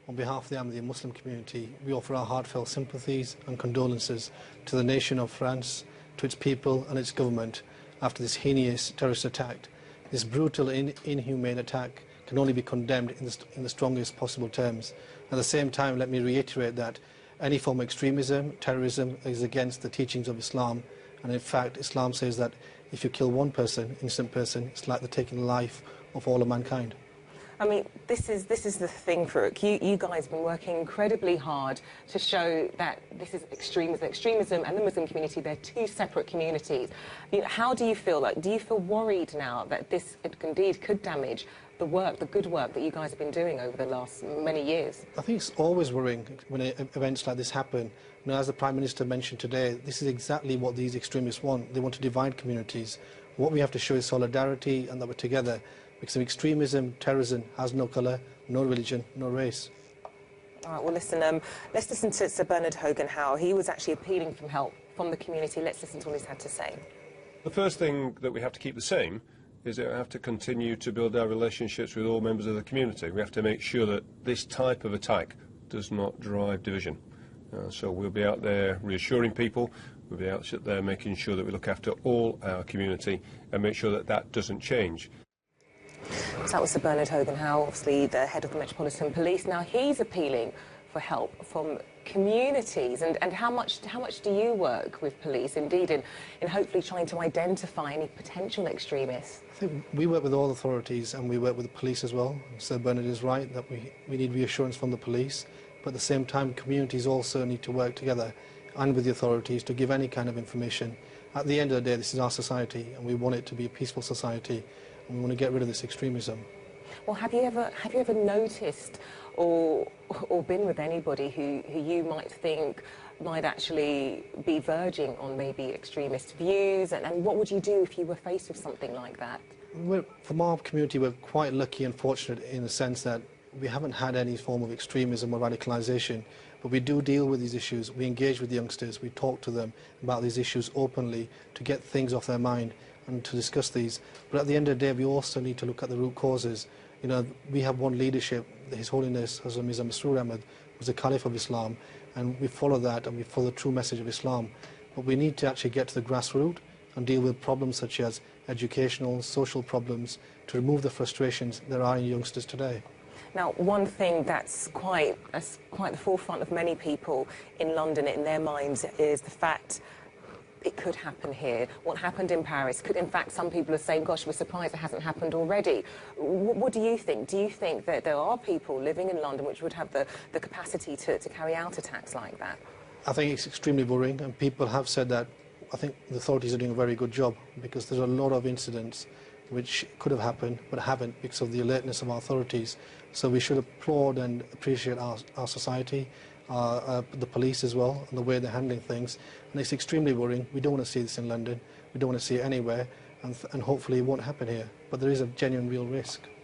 on behalf of the Ahmadiyya Muslim community, we offer our heartfelt sympathies and condolences to the nation of France, to its people and its government after this heinous terrorist attack. This brutal and inhumane attack can only be condemned in the strongest possible terms. At the same time, let me reiterate that any form of extremism, terrorism is against the teachings of Islam, and in fact Islam says that if you kill one person, innocent person, it's like the taking the life of all of mankind. I mean, this is the thing, Farouk. You guys have been working incredibly hard to show that this is extremism and the Muslim community, they're two separate communities. You know, how do you feel? Like, do you feel worried now that this indeed could damage the good work that you guys have been doing over the last many years? I think it's always worrying when events like this happen. You know, as the Prime Minister mentioned today, this is exactly what these extremists want. They want to divide communities. What we have to show is solidarity and that we're together. Because extremism, terrorism has no colour, no religion, no race. All right, well, listen, let's listen to Sir Bernard Hogan-Howe. He was actually appealing for help from the community. Let's listen to what he's had to say. The first thing that we have to keep the same is that we have to continue to build our relationships with all members of the community. We have to make sure that this type of attack does not drive division. So we'll be out there reassuring people, we'll be out there making sure that we look after all our community and make sure that that doesn't change. So that was Sir Bernard Hogan-Howe, obviously the head of the Metropolitan Police. Now he's appealing for help from communities. And how much do you work with police, indeed, in hopefully trying to identify any potential extremists? I think we work with all authorities and we work with the police as well. Sir Bernard is right that we need reassurance from the police, but at the same time communities also need to work together and with the authorities to give any kind of information. At the end of the day, this is our society and we want it to be a peaceful society. We want to get rid of this extremism. Well, have you ever noticed or been with anybody who you might think might actually be verging on maybe extremist views? And what would you do if you were faced with something like that? From our community, we're quite lucky and fortunate in the sense that we haven't had any form of extremism or radicalisation, but we do deal with these issues. We engage with youngsters, we talk to them about these issues openly to get things off their mind and to discuss these. But at the end of the day, we also need to look at the root causes. You know, we have one leadership, His Holiness Hazrat Mirza Masroor Ahmad, who's the Caliph of Islam, and we follow that and we follow the true message of Islam. But we need to actually get to the grassroots and deal with problems such as educational, social problems, to remove the frustrations there are in youngsters today. Now, one thing that's quite the forefront of many people in London, in their minds, is the fact it could happen here. What happened in Paris could, in fact, some people are saying, gosh, we're surprised it hasn't happened already. What do you think? Do you think that there are people living in London which would have the capacity to carry out attacks like that? I think it's extremely worrying, and people have said that. I think the authorities are doing a very good job, because there's a lot of incidents which could have happened but haven't because of the alertness of our authorities. So we should applaud and appreciate our society, the police as well, and the way they're handling things. And it's extremely worrying. We don't want to see this in London. We don't want to see it anywhere, and hopefully it won't happen here. But there is a genuine real risk.